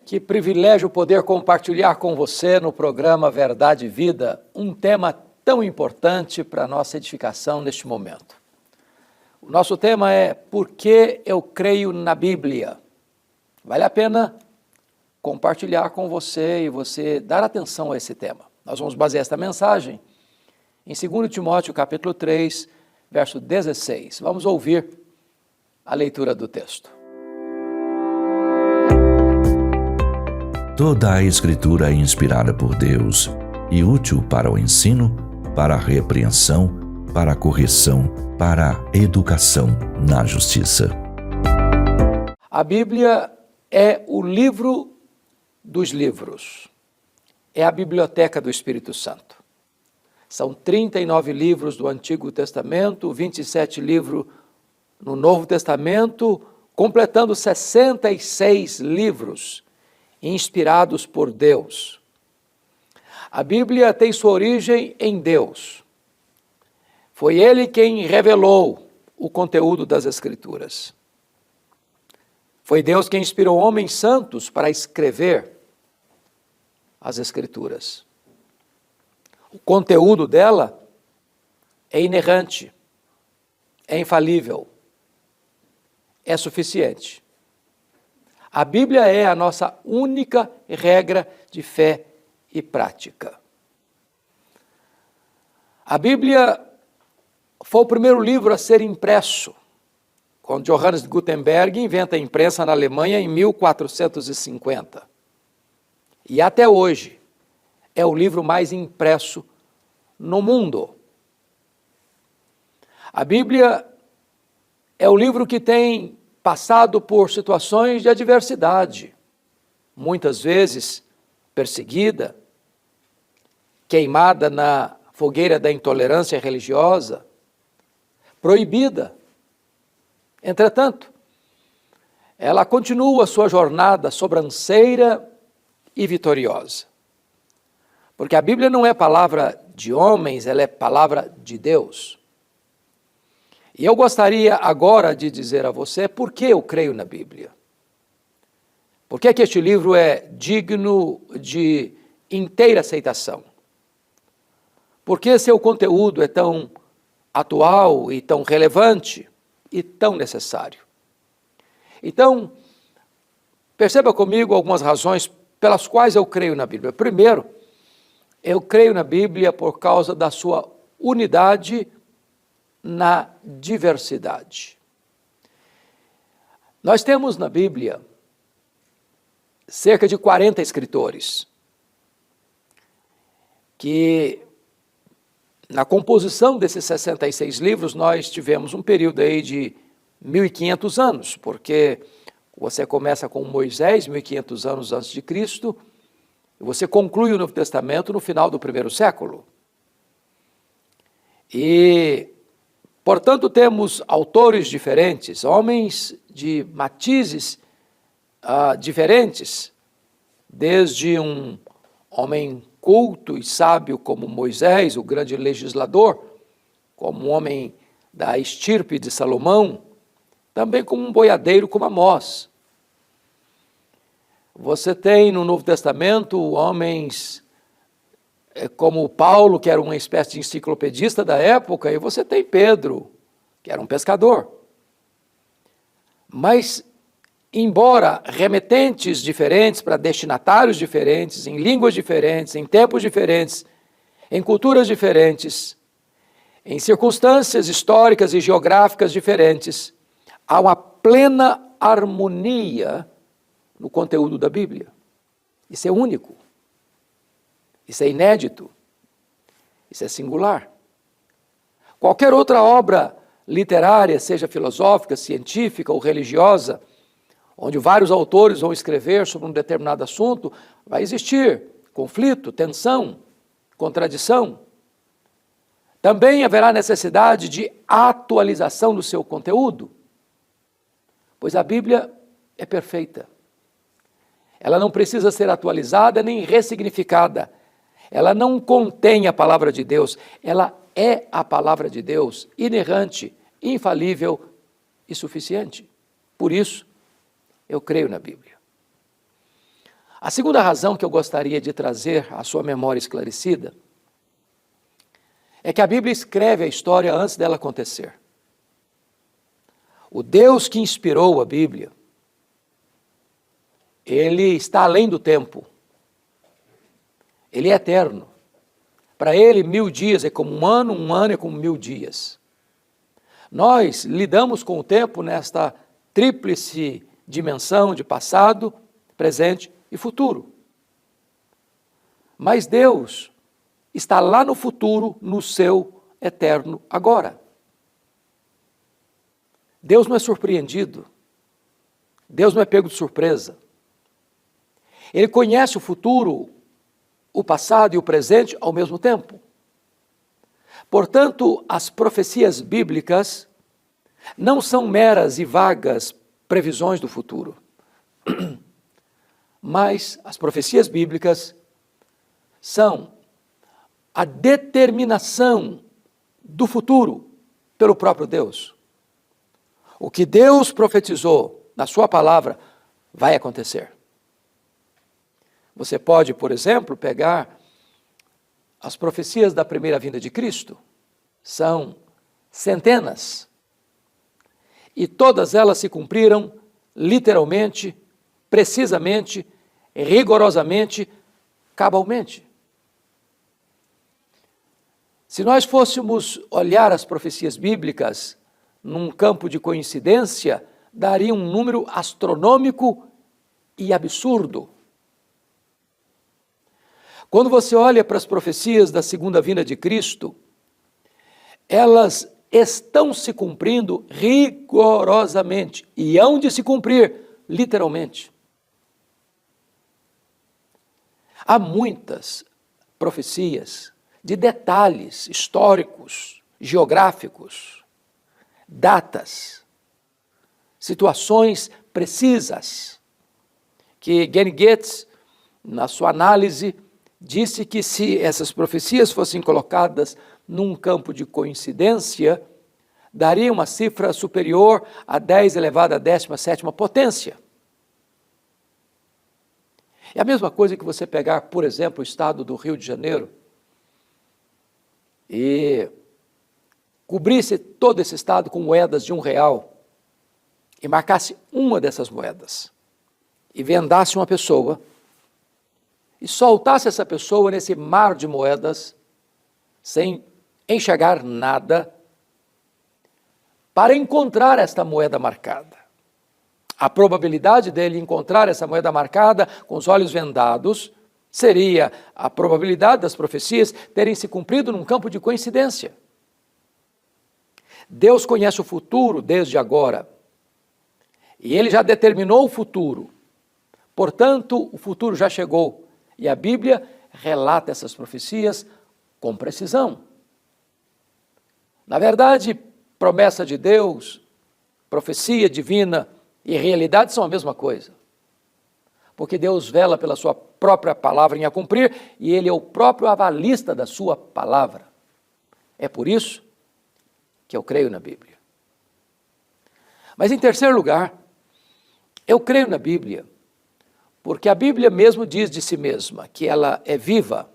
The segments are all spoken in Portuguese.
Que privilégio poder compartilhar com você no programa Verdade e Vida um tema tão importante para a nossa edificação neste momento. O nosso tema é Por que eu creio na Bíblia? Vale a pena compartilhar com você e você dar atenção a esse tema. Nós vamos basear esta mensagem em 2 Timóteo capítulo 3, verso 16. Vamos ouvir a leitura do texto. Toda a Escritura é inspirada por Deus e útil para o ensino, para a repreensão, para a correção, para a educação na justiça. A Bíblia é o livro dos livros. É a biblioteca do Espírito Santo. São 39 livros do Antigo Testamento, 27 livros no Novo Testamento, completando 66 livros inspirados por Deus. A Bíblia tem sua origem em Deus. Foi Ele quem revelou o conteúdo das Escrituras. Foi Deus quem inspirou homens santos para escrever as Escrituras. O conteúdo dela é inerrante, é infalível, é suficiente. A Bíblia é a nossa única regra de fé e prática. A Bíblia foi o primeiro livro a ser impresso, quando Johannes Gutenberg inventa a imprensa na Alemanha em 1450. E até hoje é o livro mais impresso no mundo. A Bíblia é o livro que tem passado por situações de adversidade, muitas vezes perseguida, queimada na fogueira da intolerância religiosa, proibida. Entretanto, ela continua sua jornada sobranceira e vitoriosa. Porque a Bíblia não é palavra de homens, ela é palavra de Deus. E eu gostaria agora de dizer a você por que eu creio na Bíblia. Por que este livro é digno de inteira aceitação? Por que seu conteúdo é tão atual e tão relevante e tão necessário? Então, perceba comigo algumas razões pelas quais eu creio na Bíblia. Primeiro, eu creio na Bíblia por causa da sua unidade na diversidade. Nós temos na Bíblia cerca de 40 escritores que, na composição desses 66 livros, nós tivemos um período aí de 1.500 anos, porque você começa com Moisés, 1.500 anos antes de Cristo, e você conclui o Novo Testamento no final do primeiro século. E, portanto, temos autores diferentes, homens de matizes diferentes, desde um homem culto e sábio como Moisés, o grande legislador, como um homem da estirpe de Salomão, também como um boiadeiro como Amós. Você tem no Novo Testamento homens como Paulo, que era uma espécie de enciclopedista da época, e você tem Pedro, que era um pescador. Mas, embora remetentes diferentes para destinatários diferentes, em línguas diferentes, em tempos diferentes, em culturas diferentes, em circunstâncias históricas e geográficas diferentes, há uma plena harmonia no conteúdo da Bíblia. Isso é único. Isso é inédito. Isso é singular. Qualquer outra obra literária, seja filosófica, científica ou religiosa, onde vários autores vão escrever sobre um determinado assunto, vai existir conflito, tensão, contradição. Também haverá necessidade de atualização do seu conteúdo, pois a Bíblia é perfeita. Ela não precisa ser atualizada nem ressignificada. Ela não contém a palavra de Deus, ela é a palavra de Deus, inerrante, infalível e suficiente. Por isso, eu creio na Bíblia. A segunda razão que eu gostaria de trazer à sua memória esclarecida é que a Bíblia escreve a história antes dela acontecer. O Deus que inspirou a Bíblia, Ele está além do tempo. Ele é eterno. Para Ele, 1000 dias é como um ano é como 1000 dias. Nós lidamos com o tempo nesta tríplice dimensão de passado, presente e futuro. Mas Deus está lá no futuro, no seu eterno agora. Deus não é surpreendido. Deus não é pego de surpresa. Ele conhece o futuro, o passado e o presente ao mesmo tempo. Portanto, as profecias bíblicas não são meras e vagas previsões do futuro. Mas as profecias bíblicas são a determinação do futuro pelo próprio Deus. O que Deus profetizou na sua palavra vai acontecer. Você pode, por exemplo, pegar as profecias da primeira vinda de Cristo. São centenas. E todas elas se cumpriram literalmente, precisamente, rigorosamente, cabalmente. Se nós fôssemos olhar as profecias bíblicas num campo de coincidência, daria um número astronômico e absurdo. Quando você olha para as profecias da segunda vinda de Cristo, elas estão se cumprindo rigorosamente e hão de se cumprir literalmente. Há muitas profecias de detalhes históricos, geográficos, datas, situações precisas, que Gene Getz, na sua análise, disse que se essas profecias fossem colocadas num campo de coincidência, daria uma cifra superior a 10 elevado à 17ª potência. É a mesma coisa que você pegar, por exemplo, o estado do Rio de Janeiro e cobrisse todo esse estado com moedas de R$1 e marcasse uma dessas moedas e vendasse uma pessoa e soltasse essa pessoa nesse mar de moedas sem enxergar nada para encontrar esta moeda marcada. A probabilidade dele encontrar essa moeda marcada com os olhos vendados seria a probabilidade das profecias terem se cumprido num campo de coincidência. Deus conhece o futuro desde agora e Ele já determinou o futuro. Portanto, o futuro já chegou e a Bíblia relata essas profecias com precisão. Na verdade, promessa de Deus, profecia divina e realidade são a mesma coisa. Porque Deus vela pela sua própria palavra em a cumprir e Ele é o próprio avalista da sua palavra. É por isso que eu creio na Bíblia. Mas em terceiro lugar, eu creio na Bíblia porque a Bíblia mesmo diz de si mesma que ela é viva,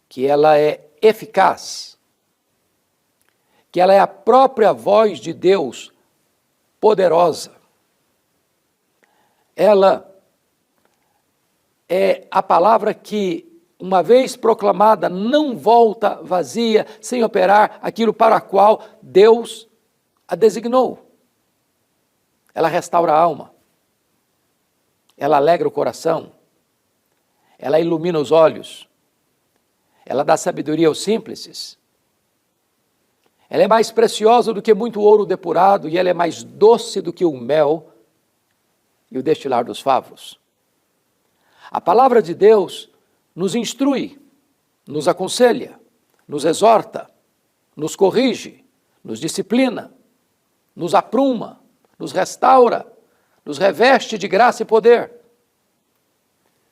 que ela é eficaz, que ela é a própria voz de Deus poderosa. Ela é a palavra que, uma vez proclamada, não volta vazia, sem operar aquilo para o qual Deus a designou. Ela restaura a alma, ela alegra o coração, ela ilumina os olhos, ela dá sabedoria aos simples. Ela é mais preciosa do que muito ouro depurado e ela é mais doce do que o mel e o destilar dos favos. A palavra de Deus nos instrui, nos aconselha, nos exorta, nos corrige, nos disciplina, nos apruma, nos restaura, nos reveste de graça e poder.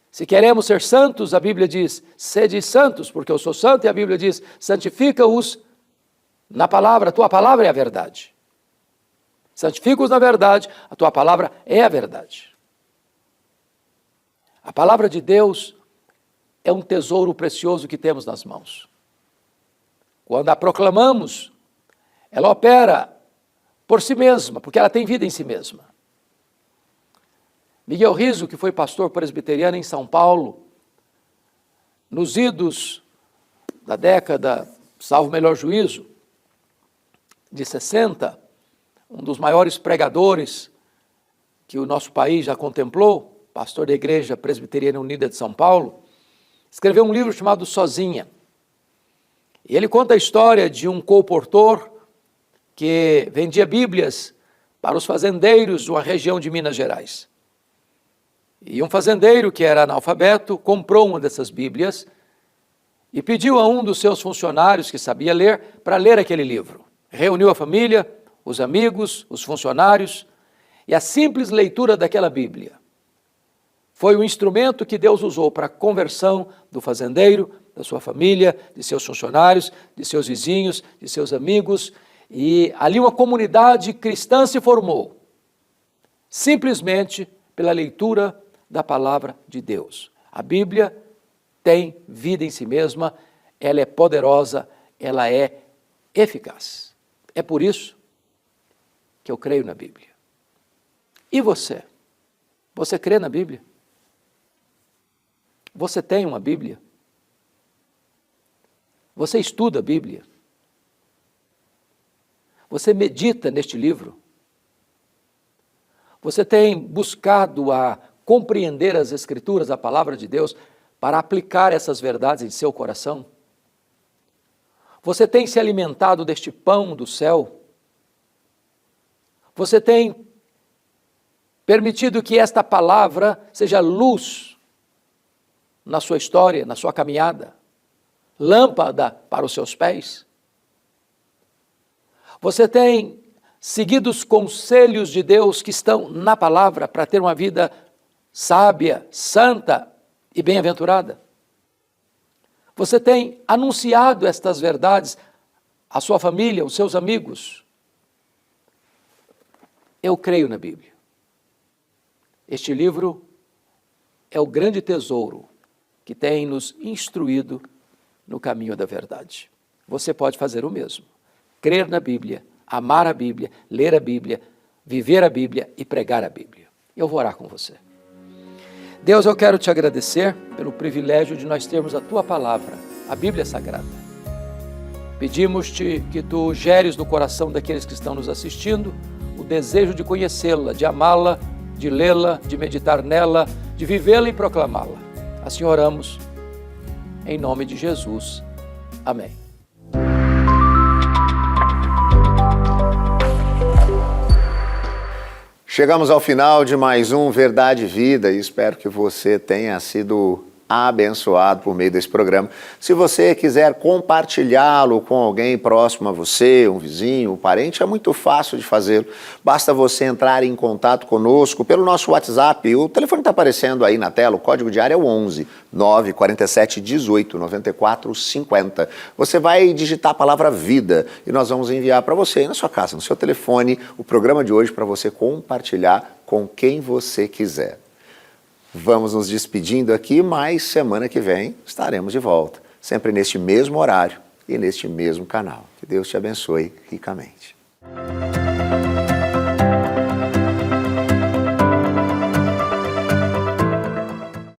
Se queremos ser santos, a Bíblia diz, sede santos, porque eu sou santo, e a Bíblia diz, santifica-os na palavra, a tua palavra é a verdade. Santifica-os na verdade, a tua palavra é a verdade. A palavra de Deus é um tesouro precioso que temos nas mãos. Quando a proclamamos, ela opera por si mesma, porque ela tem vida em si mesma. Miguel Riso, que foi pastor presbiteriano em São Paulo, nos idos da década, salvo o melhor juízo, de 60, um dos maiores pregadores que o nosso país já contemplou, pastor da Igreja Presbiteriana Unida de São Paulo, escreveu um livro chamado Sozinha. E ele conta a história de um colportor que vendia Bíblias para os fazendeiros de uma região de Minas Gerais. E um fazendeiro que era analfabeto comprou uma dessas Bíblias e pediu a um dos seus funcionários que sabia ler para ler aquele livro. Reuniu a família, os amigos, os funcionários, e a simples leitura daquela Bíblia foi o instrumento que Deus usou para a conversão do fazendeiro, da sua família, de seus funcionários, de seus vizinhos, de seus amigos, e ali uma comunidade cristã se formou, simplesmente pela leitura da palavra de Deus. A Bíblia tem vida em si mesma, ela é poderosa, ela é eficaz. É por isso que eu creio na Bíblia. E você? Você crê na Bíblia? Você tem uma Bíblia? Você estuda a Bíblia? Você medita neste livro? Você tem buscado a compreender as Escrituras, a palavra de Deus, para aplicar essas verdades em seu coração? Você tem se alimentado deste pão do céu? Você tem permitido que esta palavra seja luz na sua história, na sua caminhada, lâmpada para os seus pés? Você tem seguido os conselhos de Deus que estão na palavra para ter uma vida sábia, santa e bem-aventurada? Você tem anunciado estas verdades à sua família, aos seus amigos? Eu creio na Bíblia. Este livro é o grande tesouro que tem nos instruído no caminho da verdade. Você pode fazer o mesmo. Crer na Bíblia, amar a Bíblia, ler a Bíblia, viver a Bíblia e pregar a Bíblia. Eu vou orar com você. Deus, eu quero te agradecer pelo privilégio de nós termos a Tua palavra, a Bíblia Sagrada. Pedimos-te que Tu geres no coração daqueles que estão nos assistindo o desejo de conhecê-la, de amá-la, de lê-la, de meditar nela, de vivê-la e proclamá-la. Assim oramos, em nome de Jesus. Amém. Chegamos ao final de mais um Verdade e Vida e espero que você tenha sido abençoado por meio desse programa. Se você quiser compartilhá-lo com alguém próximo a você, um vizinho, um parente, é muito fácil de fazê-lo. Basta você entrar em contato conosco pelo nosso WhatsApp. O telefone está aparecendo aí na tela, o código de área é o 11 947 18 94 50. Você vai digitar a palavra vida e nós vamos enviar para você aí na sua casa, no seu telefone, o programa de hoje para você compartilhar com quem você quiser. Vamos nos despedindo aqui, mas semana que vem estaremos de volta, sempre neste mesmo horário e neste mesmo canal. Que Deus te abençoe ricamente.